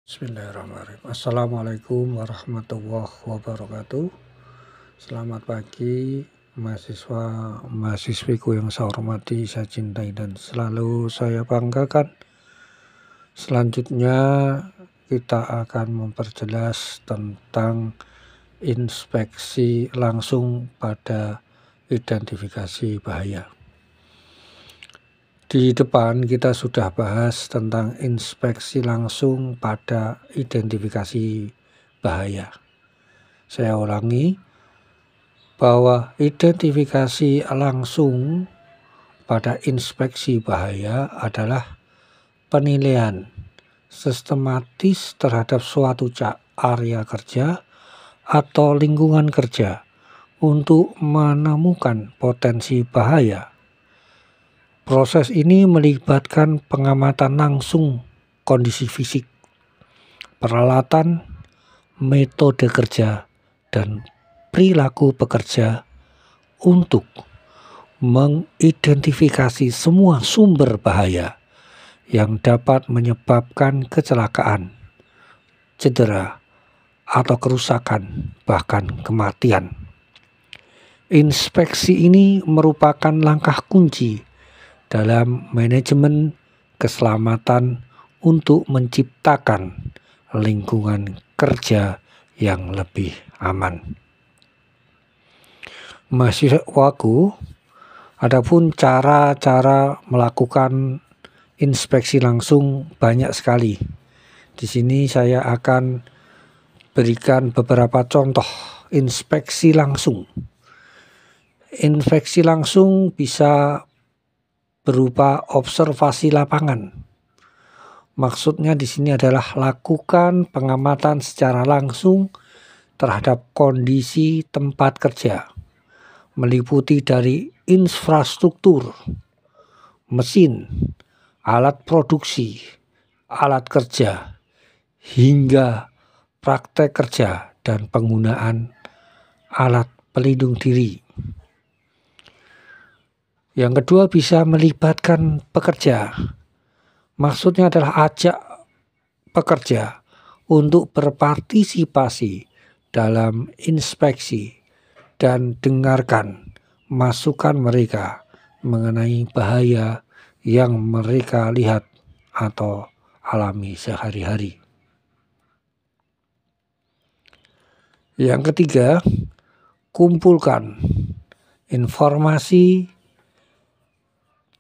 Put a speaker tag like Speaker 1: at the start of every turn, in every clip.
Speaker 1: Bismillahirrahmanirrahim. Assalamualaikum warahmatullahi wabarakatuh. Selamat pagi mahasiswiku yang saya hormati, saya cintai dan selalu saya banggakan. Selanjutnya kita akan memperjelas tentang inspeksi langsung pada identifikasi bahaya. Di depan kita sudah bahas tentang inspeksi langsung pada identifikasi bahaya. Saya ulangi bahwa identifikasi langsung pada inspeksi bahaya adalah penilaian sistematis terhadap suatu area kerja atau lingkungan kerja untuk menemukan potensi bahaya. Proses ini melibatkan pengamatan langsung kondisi fisik, peralatan, metode kerja, dan perilaku pekerja untuk mengidentifikasi semua sumber bahaya yang dapat menyebabkan kecelakaan, cedera, atau kerusakan, bahkan kematian. Inspeksi ini merupakan langkah kunci dalam manajemen keselamatan untuk menciptakan lingkungan kerja yang lebih aman. Mahasiswaku, adapun cara-cara melakukan inspeksi langsung banyak sekali. Di sini saya akan berikan beberapa contoh inspeksi langsung. Inspeksi langsung bisa berupa observasi lapangan. Maksudnya di sini adalah lakukan pengamatan secara langsung terhadap kondisi tempat kerja, meliputi dari infrastruktur, mesin, alat produksi, alat kerja, hingga praktek kerja dan penggunaan alat pelindung diri. Yang kedua bisa melibatkan pekerja. Maksudnya adalah ajak pekerja untuk berpartisipasi dalam inspeksi dan dengarkan masukan mereka mengenai bahaya yang mereka lihat atau alami sehari-hari. Yang ketiga, kumpulkan informasi,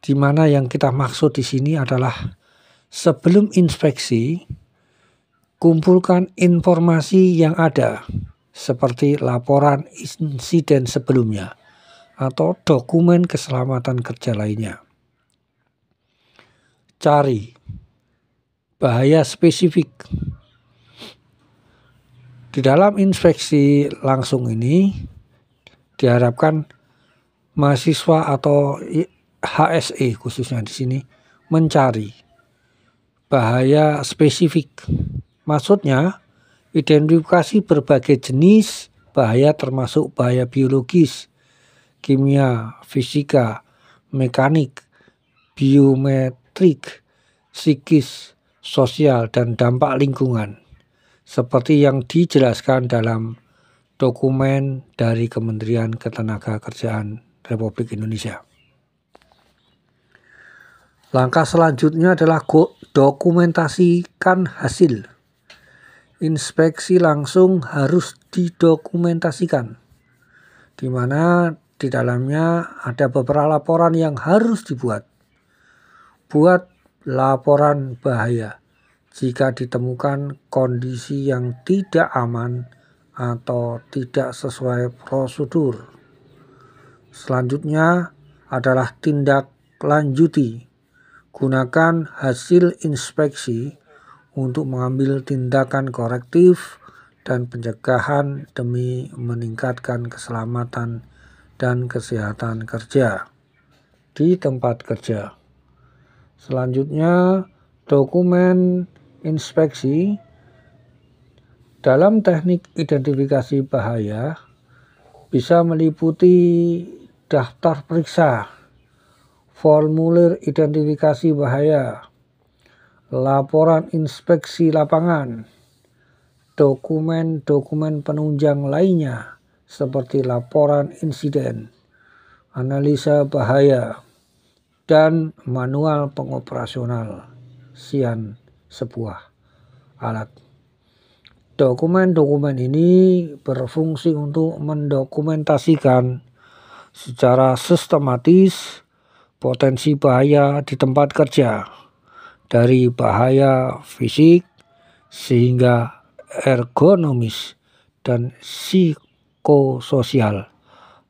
Speaker 1: di mana yang kita maksud di sini adalah sebelum inspeksi, kumpulkan informasi yang ada seperti laporan insiden sebelumnya atau dokumen keselamatan kerja lainnya. Cari bahaya spesifik. Di dalam inspeksi langsung ini diharapkan mahasiswa atau HSE khususnya di sini mencari bahaya spesifik. Maksudnya identifikasi berbagai jenis bahaya termasuk bahaya biologis, kimia, fisika, mekanik, biometrik, psikis, sosial, dan dampak lingkungan seperti yang dijelaskan dalam dokumen dari Kementerian Ketenagakerjaan Republik Indonesia. Langkah selanjutnya adalah dokumentasikan hasil. Inspeksi langsung harus didokumentasikan, di mana di dalamnya ada beberapa laporan yang harus dibuat. Buat laporan bahaya jika ditemukan kondisi yang tidak aman atau tidak sesuai prosedur. Selanjutnya adalah tindak lanjuti. Gunakan hasil inspeksi untuk mengambil tindakan korektif dan pencegahan demi meningkatkan keselamatan dan kesehatan kerja di tempat kerja. Selanjutnya, dokumen inspeksi. Dalam teknik identifikasi bahaya bisa meliputi daftar periksa, formulir identifikasi bahaya, laporan inspeksi lapangan, dokumen-dokumen penunjang lainnya seperti laporan insiden, analisa bahaya, dan manual pengoperasional sebuah alat. Dokumen-dokumen ini berfungsi untuk mendokumentasikan secara sistematis potensi bahaya di tempat kerja, dari bahaya fisik sehingga ergonomis dan psikososial,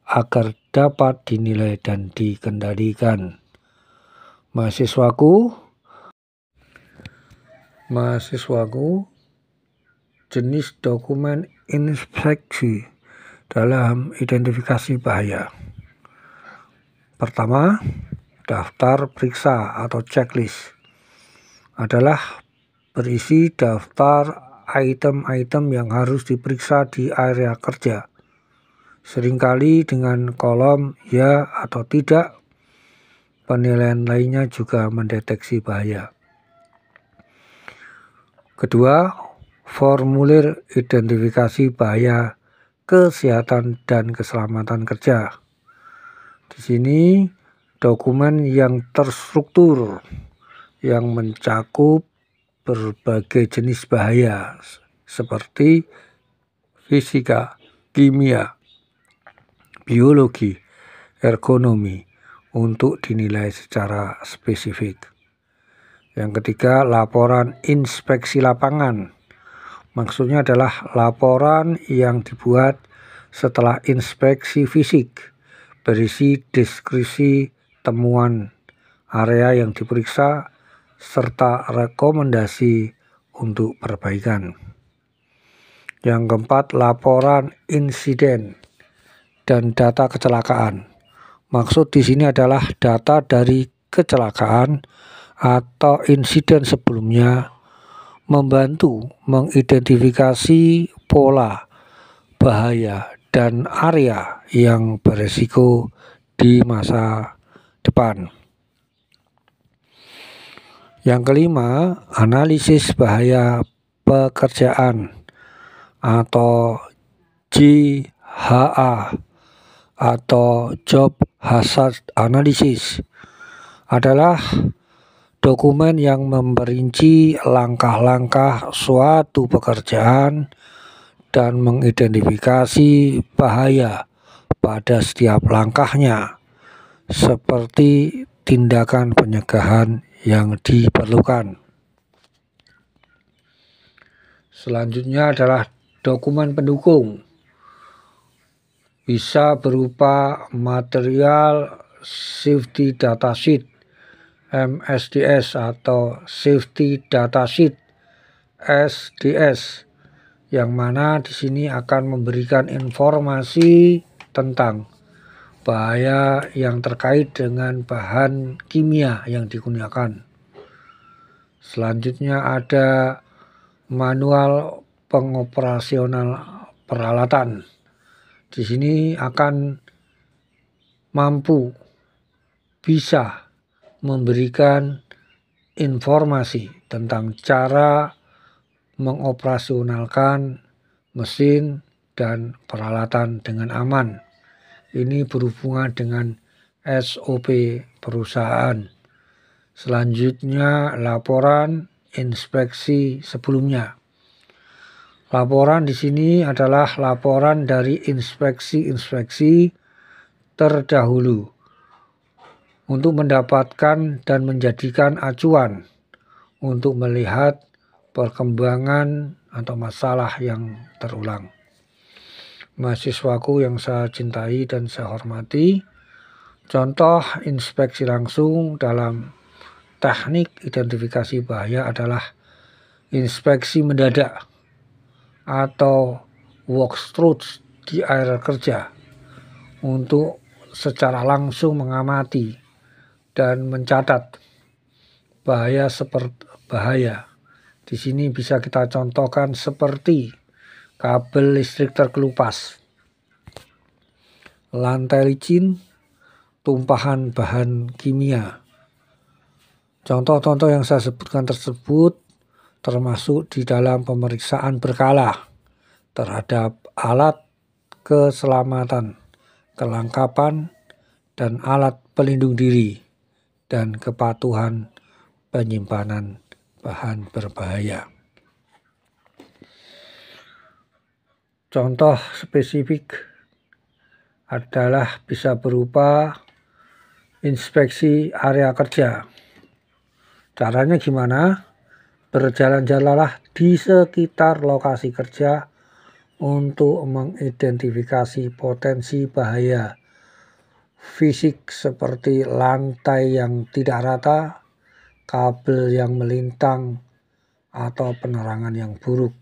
Speaker 1: agar dapat dinilai dan dikendalikan. Mahasiswaku, jenis dokumen inspeksi dalam identifikasi bahaya. Pertama, daftar periksa atau checklist adalah berisi daftar item-item yang harus diperiksa di area kerja, seringkali dengan kolom ya atau tidak. Penilaian lainnya juga mendeteksi bahaya. Kedua, formulir identifikasi bahaya kesehatan dan keselamatan kerja. Di sini dokumen yang terstruktur yang mencakup berbagai jenis bahaya seperti fisika, kimia, biologi, ergonomi untuk dinilai secara spesifik. Yang ketiga, laporan inspeksi lapangan. Maksudnya adalah laporan yang dibuat setelah inspeksi fisik, berisi deskripsi temuan area yang diperiksa serta rekomendasi untuk perbaikan. Yang keempat, laporan insiden dan data kecelakaan. Maksud di sini adalah data dari kecelakaan atau insiden sebelumnya, membantu mengidentifikasi pola bahaya dan area yang berisiko di masa depan. Yang kelima, analisis bahaya pekerjaan atau JHA atau Job Hazard Analysis adalah dokumen yang memperinci langkah-langkah suatu pekerjaan dan mengidentifikasi bahaya pada setiap langkahnya, seperti tindakan pencegahan yang diperlukan. Selanjutnya adalah dokumen pendukung. Bisa berupa material safety data sheet MSDS atau Safety Data Sheet SDS, yang mana di sini akan memberikan informasi tentang bahaya yang terkait dengan bahan kimia yang digunakan. Selanjutnya ada manual pengoperasional peralatan. Di sini akan bisa memberikan informasi tentang cara mengoperasionalkan mesin dan peralatan dengan aman. Ini berhubungan dengan SOP perusahaan. Selanjutnya, laporan inspeksi sebelumnya. Laporan di sini adalah laporan dari inspeksi terdahulu untuk mendapatkan dan menjadikan acuan untuk melihat perkembangan atau masalah yang terulang. Mahasiswaku yang saya cintai dan saya hormati, contoh inspeksi langsung dalam teknik identifikasi bahaya adalah inspeksi mendadak atau walkthrough di area kerja untuk secara langsung mengamati dan mencatat bahaya. Di sini bisa kita contohkan seperti kabel listrik terkelupas, lantai licin, tumpahan bahan kimia, Contoh-contoh yang saya sebutkan tersebut termasuk di dalam pemeriksaan berkala terhadap alat keselamatan, kelengkapan, dan alat pelindung diri, dan kepatuhan penyimpanan bahan berbahaya. Contoh spesifik adalah bisa berupa inspeksi area kerja. Caranya gimana? Berjalan-jalanlah di sekitar lokasi kerja untuk mengidentifikasi potensi bahaya fisik seperti lantai yang tidak rata, kabel yang melintang, atau penerangan yang buruk.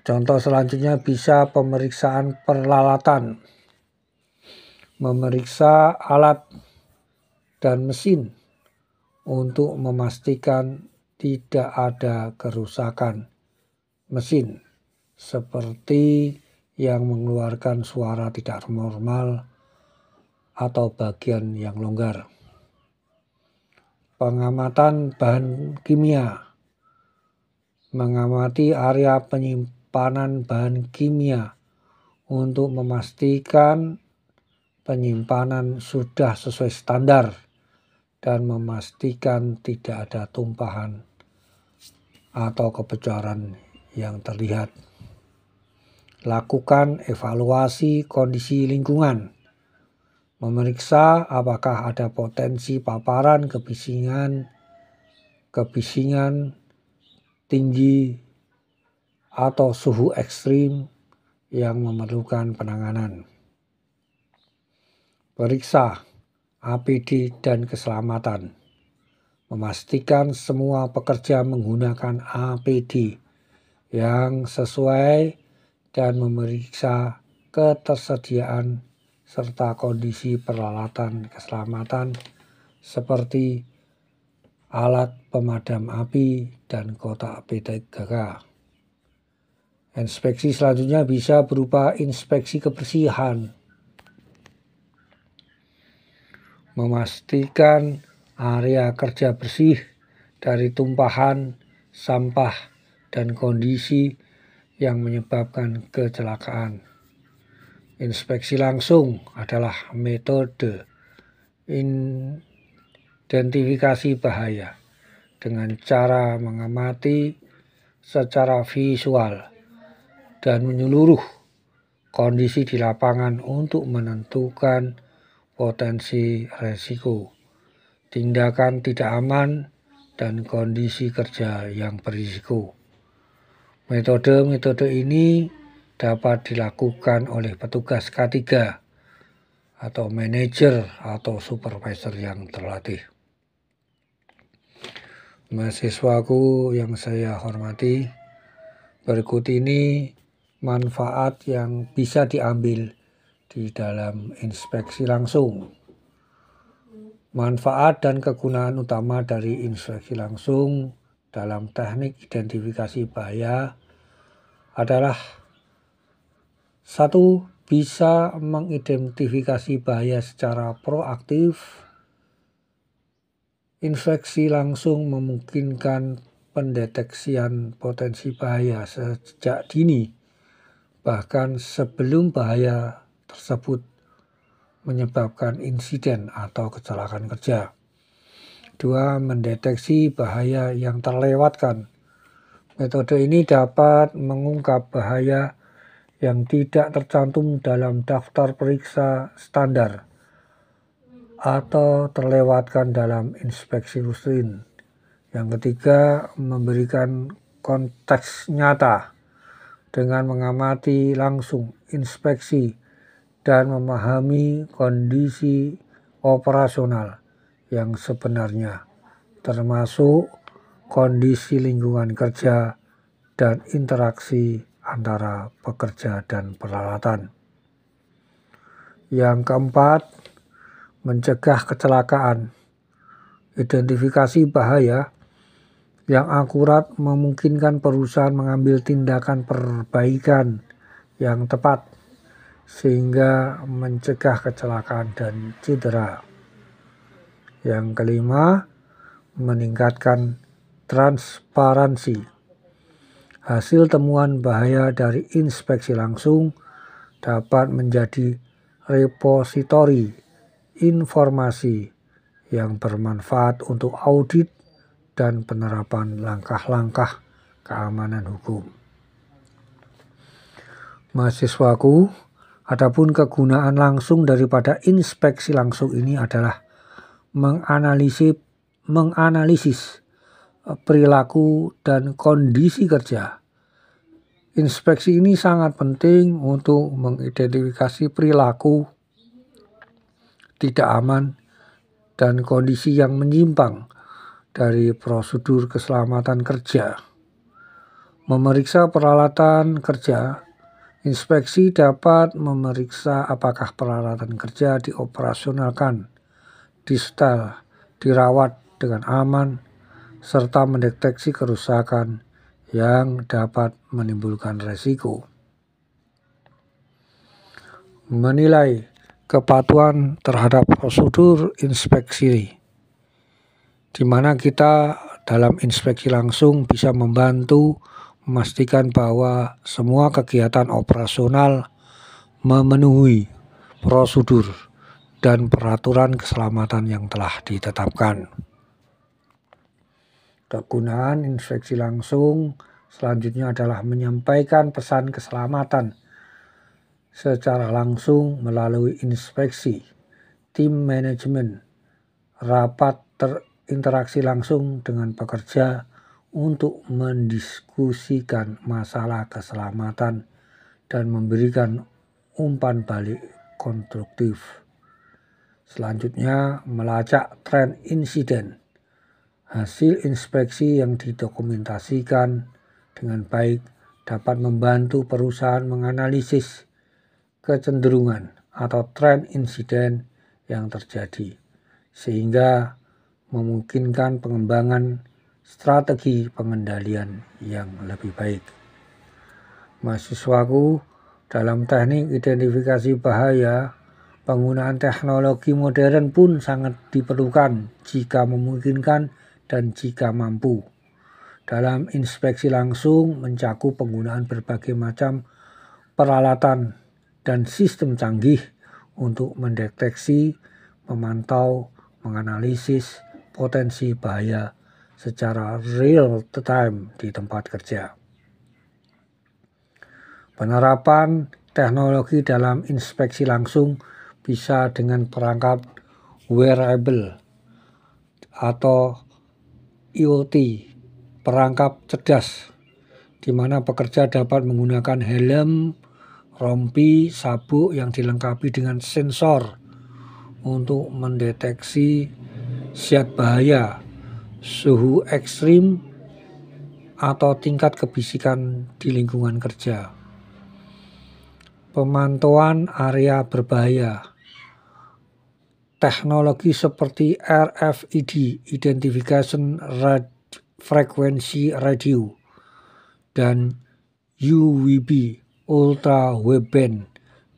Speaker 1: Contoh selanjutnya bisa pemeriksaan peralatan, memeriksa alat dan mesin untuk memastikan tidak ada kerusakan mesin seperti yang mengeluarkan suara tidak normal atau bagian yang longgar. Pengamatan bahan kimia, mengamati area penyimpanan bahan kimia untuk memastikan penyimpanan sudah sesuai standar dan memastikan tidak ada tumpahan atau kebocoran yang terlihat. Lakukan evaluasi kondisi lingkungan, memeriksa apakah ada potensi paparan kebisingan tinggi atau suhu ekstrim yang memerlukan penanganan. Periksa APD dan keselamatan, memastikan semua pekerja menggunakan APD yang sesuai dan memeriksa ketersediaan serta kondisi peralatan keselamatan seperti alat pemadam api dan kotak P3K. Inspeksi selanjutnya bisa berupa inspeksi kebersihan, memastikan area kerja bersih dari tumpahan, sampah, dan kondisi yang menyebabkan kecelakaan. Inspeksi langsung adalah metode identifikasi bahaya dengan cara mengamati secara visual dan menyeluruh kondisi di lapangan untuk menentukan potensi resiko, tindakan tidak aman, dan kondisi kerja yang berisiko. Metode-metode ini dapat dilakukan oleh petugas K3 atau manajer atau supervisor yang terlatih. Mahasiswaku yang saya hormati, berikut ini manfaat yang bisa diambil di dalam inspeksi langsung. Manfaat dan kegunaan utama dari inspeksi langsung dalam teknik identifikasi bahaya adalah: 1. Bisa mengidentifikasi bahaya secara proaktif. Inspeksi langsung memungkinkan pendeteksian potensi bahaya sejak dini, bahkan sebelum bahaya tersebut menyebabkan insiden atau kecelakaan kerja. 2. Mendeteksi bahaya yang terlewatkan. Metode ini dapat mengungkap bahaya yang tidak tercantum dalam daftar periksa standar atau terlewatkan dalam inspeksi rutin. Yang 3. Memberikan konteks nyata dengan mengamati langsung inspeksi dan memahami kondisi operasional yang sebenarnya, termasuk kondisi lingkungan kerja dan interaksi antara pekerja dan peralatan. Yang 4. Mencegah kecelakaan. Identifikasi bahaya yang akurat memungkinkan perusahaan mengambil tindakan perbaikan yang tepat sehingga mencegah kecelakaan dan cedera. Yang kelima, meningkatkan transparansi. Hasil temuan bahaya dari inspeksi langsung dapat menjadi repositori informasi yang bermanfaat untuk audit dan penerapan langkah-langkah keamanan hukum. Mahasiswaku, adapun kegunaan langsung daripada inspeksi langsung ini adalah menganalisis perilaku dan kondisi kerja. Inspeksi ini sangat penting untuk mengidentifikasi perilaku tidak aman dan kondisi yang menyimpang dari prosedur keselamatan kerja. Memeriksa peralatan kerja. Inspeksi dapat memeriksa apakah peralatan kerja dioperasionalkan, disetel, dirawat dengan aman, serta mendeteksi kerusakan yang dapat menimbulkan resiko. Menilai kepatuhan terhadap prosedur inspeksi, di mana kita dalam inspeksi langsung bisa membantu memastikan bahwa semua kegiatan operasional memenuhi prosedur dan peraturan keselamatan yang telah ditetapkan. Kegunaan inspeksi langsung selanjutnya adalah menyampaikan pesan keselamatan secara langsung melalui inspeksi, tim manajemen, rapat interaksi langsung dengan pekerja untuk mendiskusikan masalah keselamatan dan memberikan umpan balik konstruktif. Selanjutnya, melacak tren insiden. Hasil inspeksi yang didokumentasikan dengan baik dapat membantu perusahaan menganalisis kecenderungan atau tren insiden yang terjadi, sehingga memungkinkan pengembangan strategi pengendalian yang lebih baik. Mahasiswaku, dalam teknik identifikasi bahaya, penggunaan teknologi modern pun sangat diperlukan jika memungkinkan dan jika mampu. Dalam inspeksi langsung mencakup penggunaan berbagai macam peralatan dan sistem canggih untuk mendeteksi, memantau, menganalisis potensi bahaya secara real time di tempat kerja. Penerapan teknologi dalam inspeksi langsung bisa dengan perangkat wearable atau IoT, perangkat cerdas, di mana pekerja dapat menggunakan helm, rompi, sabuk yang dilengkapi dengan sensor untuk mendeteksi zat bahaya, suhu ekstrim, atau tingkat kebisikan di lingkungan kerja. Pemantauan area berbahaya. Teknologi seperti RFID, Identification Frequency Radio, dan UWB, Ultra Wideband,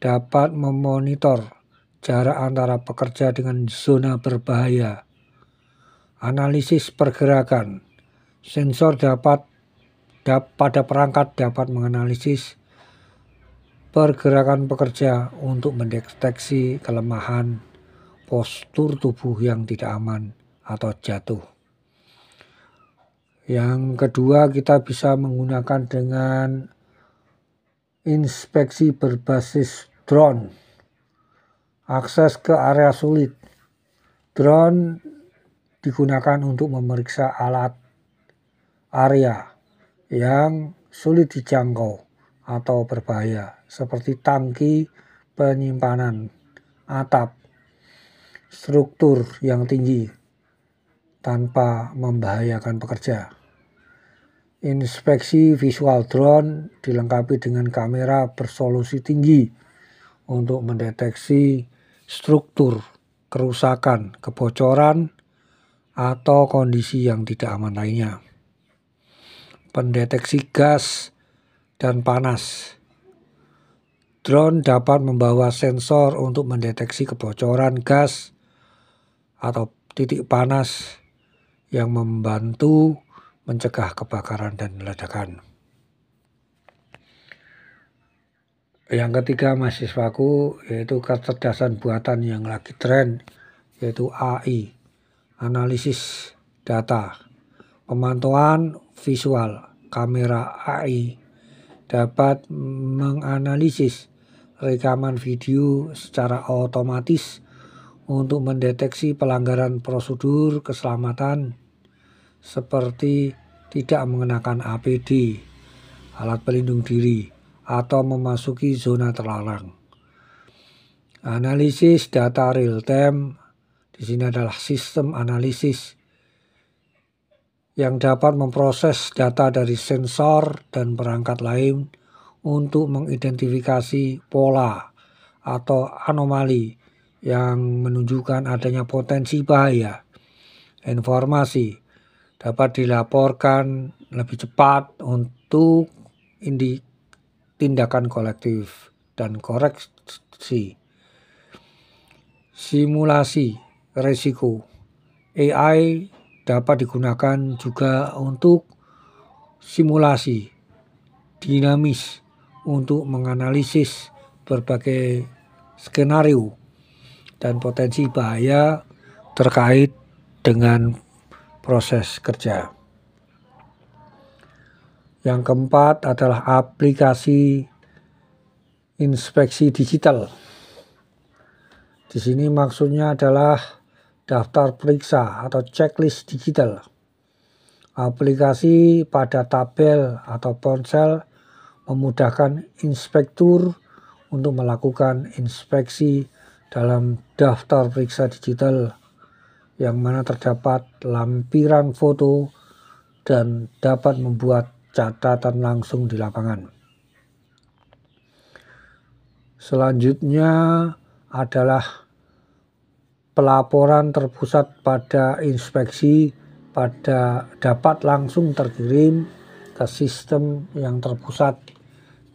Speaker 1: dapat memonitor jarak antara pekerja dengan zona berbahaya. Analisis pergerakan. Sensor pada perangkat dapat menganalisis pergerakan pekerja untuk mendeteksi kelemahan, postur tubuh yang tidak aman, atau jatuh. Yang kedua, kita bisa menggunakan dengan inspeksi berbasis drone. Akses ke area sulit. Drone digunakan untuk memeriksa area yang sulit dijangkau atau berbahaya, seperti tangki penyimpanan, atap, struktur yang tinggi tanpa membahayakan pekerja. Inspeksi visual drone dilengkapi dengan kamera bersolusi tinggi untuk mendeteksi struktur, kerusakan, kebocoran, atau kondisi yang tidak aman lainnya. Pendeteksi gas dan panas. Drone dapat membawa sensor untuk mendeteksi kebocoran gas atau titik panas yang membantu mencegah kebakaran dan ledakan. Yang ketiga mahasiswaku yaitu kecerdasan buatan yang lagi tren, yaitu AI, analisis data, pemantauan visual. Kamera AI dapat menganalisis rekaman video secara otomatis untuk mendeteksi pelanggaran prosedur keselamatan seperti tidak mengenakan APD, alat pelindung diri, atau memasuki zona terlarang. Analisis data real time di sini adalah sistem analisis yang dapat memproses data dari sensor dan perangkat lain untuk mengidentifikasi pola atau anomali yang menunjukkan adanya potensi bahaya. Informasi dapat dilaporkan lebih cepat untuk tindakan kolektif dan koreksi. Simulasi resiko AI dapat digunakan juga untuk simulasi dinamis untuk menganalisis berbagai skenario dan potensi bahaya terkait dengan proses kerja. Yang keempat adalah aplikasi inspeksi digital. Di sini maksudnya adalah daftar periksa atau checklist digital. Aplikasi pada tabel atau ponsel memudahkan inspektur untuk melakukan inspeksi dalam daftar periksa digital yang mana terdapat lampiran foto dan dapat membuat catatan langsung di lapangan. Selanjutnya adalah pelaporan terpusat pada inspeksi dapat langsung terkirim ke sistem yang terpusat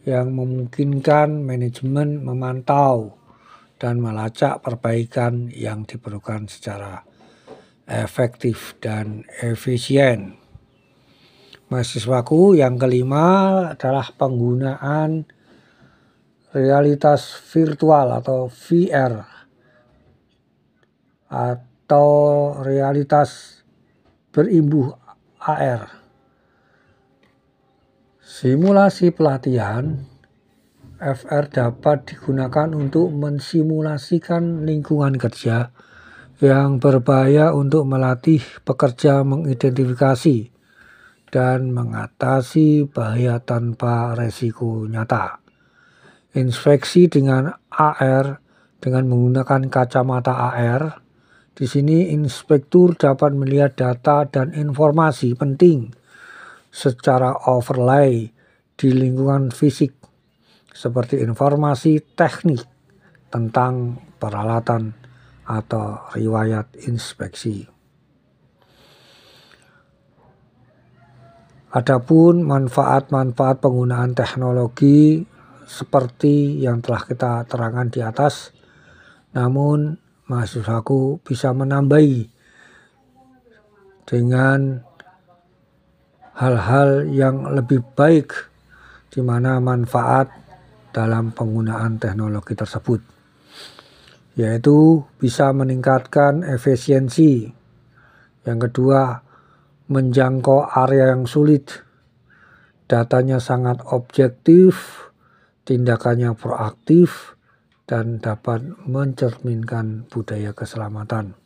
Speaker 1: yang memungkinkan manajemen memantau dan melacak perbaikan yang diperlukan secara efektif dan efisien. Mahasiswaku yang kelima adalah penggunaan realitas virtual atau VR atau realitas berimbuh AR. Simulasi pelatihan VR dapat digunakan untuk mensimulasikan lingkungan kerja yang berbahaya untuk melatih pekerja mengidentifikasi dan mengatasi bahaya tanpa resiko nyata. Inspeksi dengan AR dengan menggunakan kacamata AR. Di sini inspektur dapat melihat data dan informasi penting secara overlay di lingkungan fisik seperti informasi teknik tentang peralatan atau riwayat inspeksi. Adapun manfaat-manfaat penggunaan teknologi seperti yang telah kita terangkan di atas, namun mahasiswaku bisa menambahi dengan hal-hal yang lebih baik di mana manfaat dalam penggunaan teknologi tersebut, yaitu bisa meningkatkan efisiensi. Yang kedua, menjangkau area yang sulit, datanya sangat objektif, tindakannya proaktif, dan dapat mencerminkan budaya keselamatan.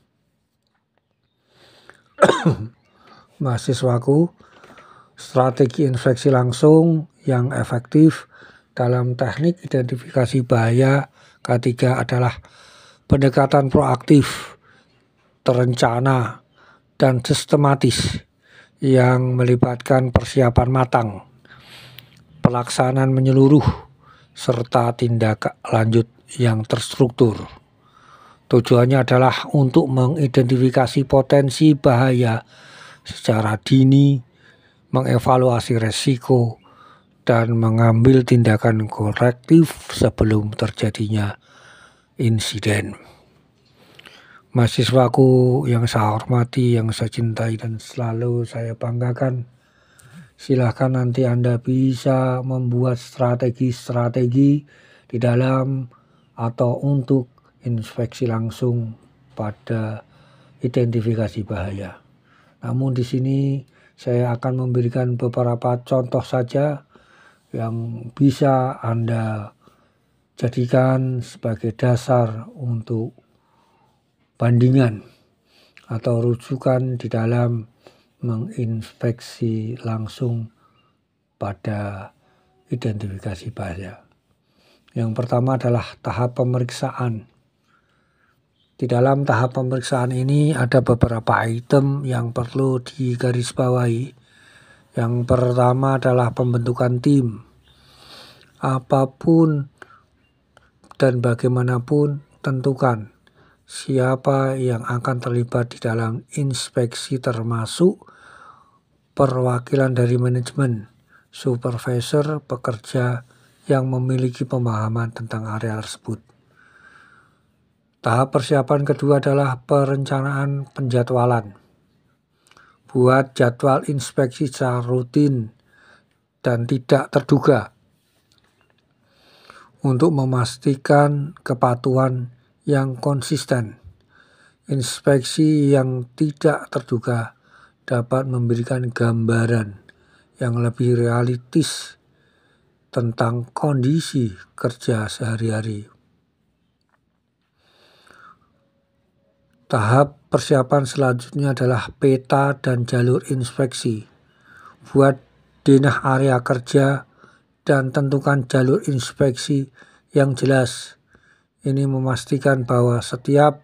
Speaker 1: Mahasiswaku, strategi inspeksi langsung yang efektif dalam teknik identifikasi bahaya ketiga adalah pendekatan proaktif, terencana, dan sistematis yang melibatkan persiapan matang, pelaksanaan menyeluruh, serta tindak lanjut yang terstruktur. Tujuannya adalah untuk mengidentifikasi potensi bahaya secara dini, mengevaluasi resiko, dan mengambil tindakan korektif sebelum terjadinya insiden. Mahasiswaku yang saya hormati, yang saya cintai dan selalu saya banggakan, silahkan nanti Anda bisa membuat strategi-strategi di dalam atau untuk inspeksi langsung pada identifikasi bahaya. Namun di sini saya akan memberikan beberapa contoh saja yang bisa Anda jadikan sebagai dasar untuk bandingan atau rujukan di dalam menginspeksi langsung pada identifikasi bahaya. Yang pertama adalah tahap pemeriksaan. Di dalam tahap pemeriksaan ini ada beberapa item yang perlu digarisbawahi. Yang pertama adalah pembentukan tim. Apapun dan bagaimanapun tentukan siapa yang akan terlibat di dalam inspeksi, termasuk perwakilan dari manajemen, supervisor, pekerja yang memiliki pemahaman tentang area tersebut. Tahap persiapan kedua adalah perencanaan penjadwalan. Buat jadwal inspeksi secara rutin dan tidak terduga untuk memastikan kepatuhan yang konsisten. Inspeksi yang tidak terduga dapat memberikan gambaran yang lebih realistis tentang kondisi kerja sehari-hari. Tahap persiapan selanjutnya adalah peta dan jalur inspeksi. Buat denah area kerja dan tentukan jalur inspeksi yang jelas. Ini memastikan bahwa setiap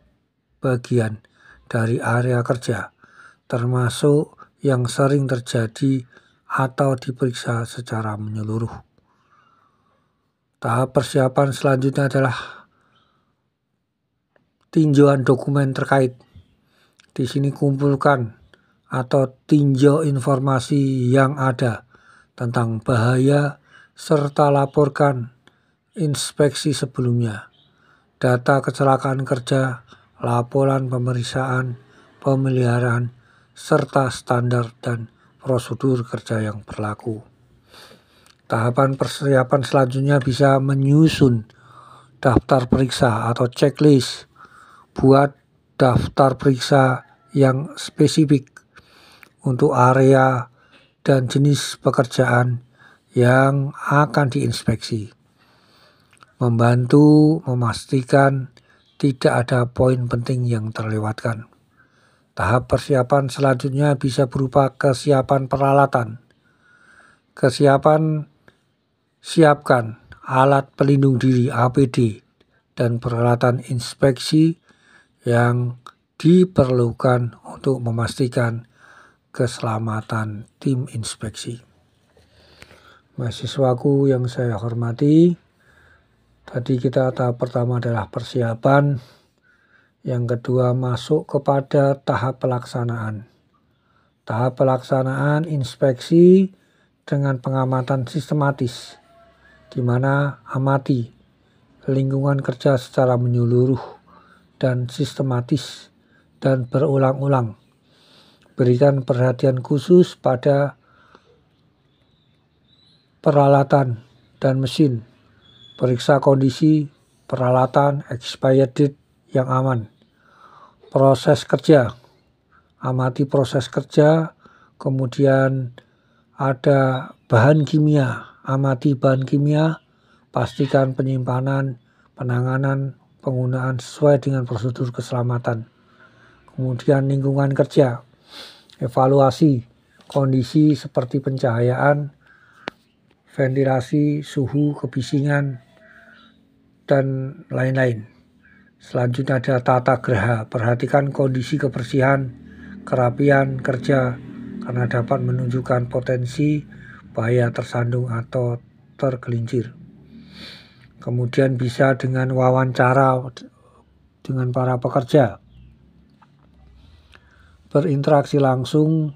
Speaker 1: bagian dari area kerja, termasuk yang sering terjadi atau diperiksa secara menyeluruh. Tahap persiapan selanjutnya adalah tinjauan dokumen terkait. Di sini kumpulkan atau tinjau informasi yang ada tentang bahaya serta laporkan inspeksi sebelumnya. Data kecelakaan kerja, laporan pemeriksaan, pemeliharaan, serta standar dan prosedur kerja yang berlaku. Tahapan persiapan selanjutnya bisa menyusun daftar periksa atau checklist. Buat daftar periksa yang spesifik untuk area dan jenis pekerjaan yang akan diinspeksi. Membantu memastikan tidak ada poin penting yang terlewatkan. Tahap persiapan selanjutnya bisa berupa kesiapan peralatan. Siapkan alat pelindung diri APD dan peralatan inspeksi yang diperlukan untuk memastikan keselamatan tim inspeksi. Mahasiswaku yang saya hormati, tadi kita tahap pertama adalah persiapan, yang kedua masuk kepada tahap pelaksanaan. Tahap pelaksanaan inspeksi dengan pengamatan sistematis, di mana amati lingkungan kerja secara menyeluruh dan sistematis dan berulang-ulang. Berikan perhatian khusus pada peralatan dan mesin. Periksa kondisi peralatan expired date yang aman. Proses kerja, amati proses kerja. Kemudian ada bahan kimia, amati bahan kimia. Pastikan penyimpanan, penanganan, penggunaan sesuai dengan prosedur keselamatan. Kemudian lingkungan kerja, evaluasi kondisi seperti pencahayaan, ventilasi, suhu, kebisingan, dan lain-lain. Selanjutnya ada tata geraha. Perhatikan kondisi kebersihan, kerapian kerja karena dapat menunjukkan potensi bahaya tersandung atau tergelincir. Kemudian bisa dengan wawancara dengan para pekerja. Berinteraksi langsung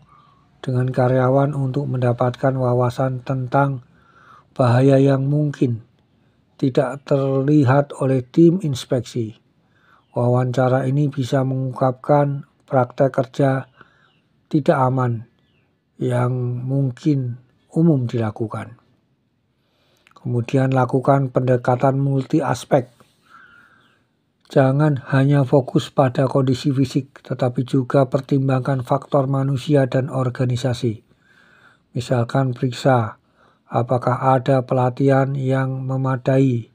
Speaker 1: dengan karyawan untuk mendapatkan wawasan tentang bahaya yang mungkin tidak terlihat oleh tim inspeksi. Wawancara ini bisa mengungkapkan praktek kerja tidak aman yang mungkin umum dilakukan. Kemudian lakukan pendekatan multi aspek. Jangan hanya fokus pada kondisi fisik, tetapi juga pertimbangkan faktor manusia dan organisasi. Misalkan periksa apakah ada pelatihan yang memadai,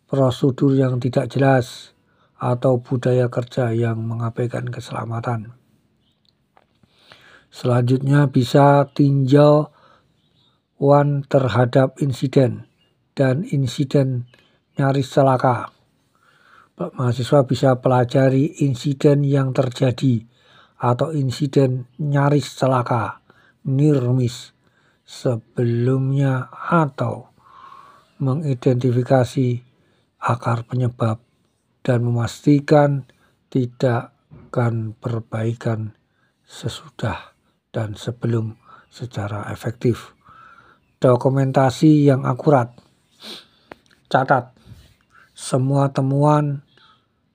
Speaker 1: prosedur yang tidak jelas, atau budaya kerja yang mengabaikan keselamatan. Selanjutnya bisa tinjauan terhadap insiden dan insiden nyaris celaka. Mahasiswa bisa pelajari insiden yang terjadi atau insiden nyaris celaka, near miss, sebelumnya atau mengidentifikasi akar penyebab dan memastikan tindakan perbaikan sesudah dan sebelum secara efektif. Dokumentasi yang akurat. Catat semua temuan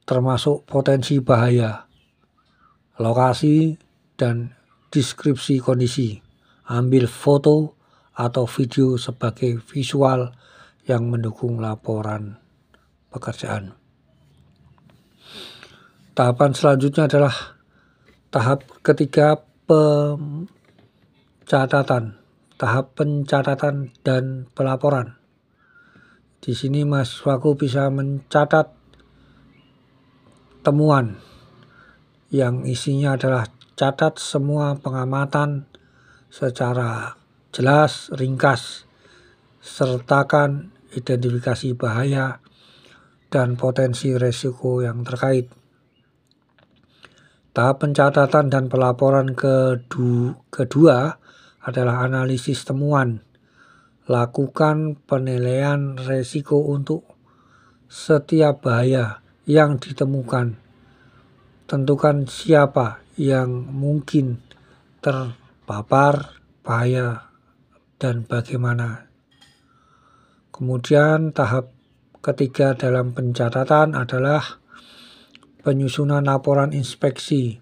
Speaker 1: termasuk potensi bahaya, lokasi, dan deskripsi kondisi. Ambil foto atau video sebagai visual yang mendukung laporan pekerjaan. Tahapan selanjutnya adalah tahap ketiga, tahap pencatatan dan pelaporan. Di sini mahasiswaku bisa mencatat temuan yang isinya adalah catat semua pengamatan secara jelas, ringkas, sertakan identifikasi bahaya dan potensi resiko yang terkait. Tahap pencatatan dan pelaporan kedua adalah analisis temuan. Lakukan penilaian resiko untuk setiap bahaya yang ditemukan. Tentukan siapa yang mungkin terpapar bahaya dan bagaimana. Kemudian tahap ketiga dalam pencatatan adalah penyusunan laporan inspeksi,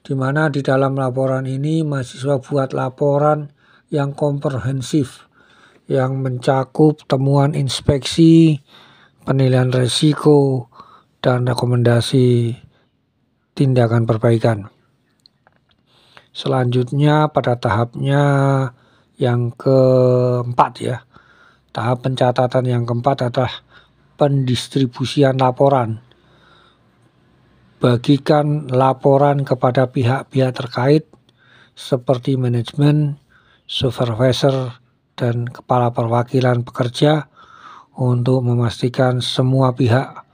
Speaker 1: di mana di dalam laporan ini mahasiswa buat laporan yang komprehensif yang mencakup temuan inspeksi, penilaian resiko, dan rekomendasi tindakan perbaikan. Selanjutnya pada tahapnya yang keempat ya, tahap pencatatan yang keempat adalah pendistribusian laporan. Bagikan laporan kepada pihak-pihak terkait seperti manajemen, supervisor, dan kepala perwakilan pekerja untuk memastikan semua pihak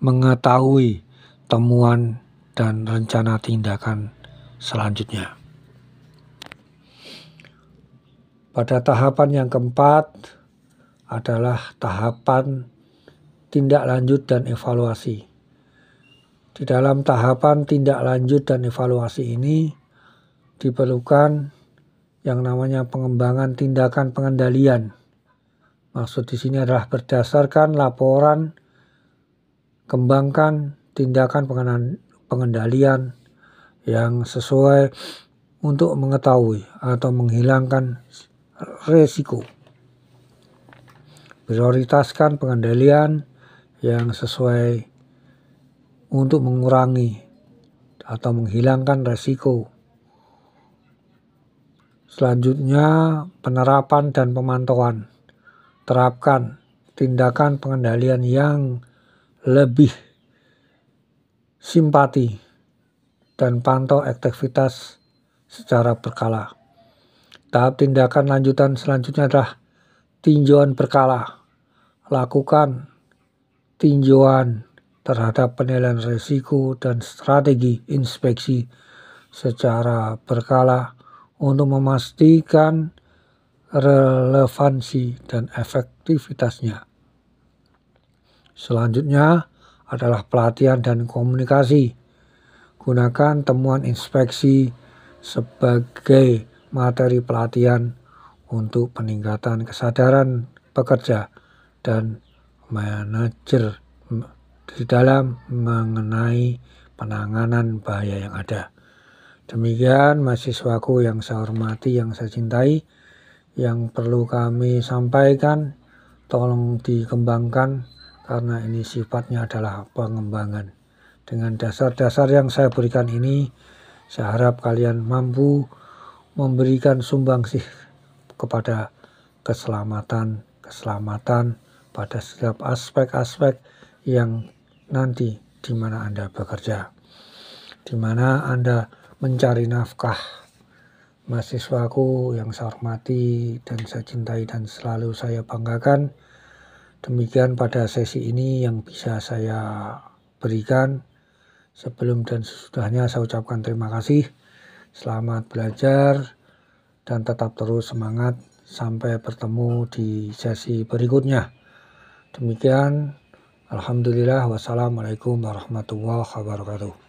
Speaker 1: mengetahui temuan dan rencana tindakan selanjutnya. Pada tahapan yang keempat adalah tahapan tindak lanjut dan evaluasi. Di dalam tahapan tindak lanjut dan evaluasi ini diperlukan yang namanya pengembangan tindakan pengendalian. Maksud di sini adalah berdasarkan laporan, kembangkan tindakan pengendalian yang sesuai untuk mengetahui atau menghilangkan resiko. Prioritaskan pengendalian yang sesuai untuk mengurangi atau menghilangkan resiko. Selanjutnya, penerapan dan pemantauan. Terapkan tindakan pengendalian yang lebih simpati dan pantau aktivitas secara berkala. Tahap tindakan lanjutan selanjutnya adalah tinjauan berkala. Lakukan tinjauan terhadap penilaian risiko dan strategi inspeksi secara berkala untuk memastikan relevansi dan efektivitasnya. Selanjutnya adalah pelatihan dan komunikasi. Gunakan temuan inspeksi sebagai materi pelatihan untuk peningkatan kesadaran pekerja dan manajer di dalam mengenai penanganan bahaya yang ada. Demikian mahasiswaku yang saya hormati, yang saya cintai, yang perlu kami sampaikan, tolong dikembangkan karena ini sifatnya adalah pengembangan. Dengan dasar-dasar yang saya berikan ini, saya harap kalian mampu memberikan sumbangsih kepada keselamatan pada setiap aspek-aspek yang nanti di mana Anda bekerja, di mana Anda mencari nafkah. Mahasiswaku yang saya hormati dan saya cintai dan selalu saya banggakan, demikian pada sesi ini yang bisa saya berikan. Sebelum dan sesudahnya saya ucapkan terima kasih. Selamat belajar dan tetap terus semangat. Sampai bertemu di sesi berikutnya. Demikian, alhamdulillah, wassalamualaikum warahmatullahi wabarakatuh.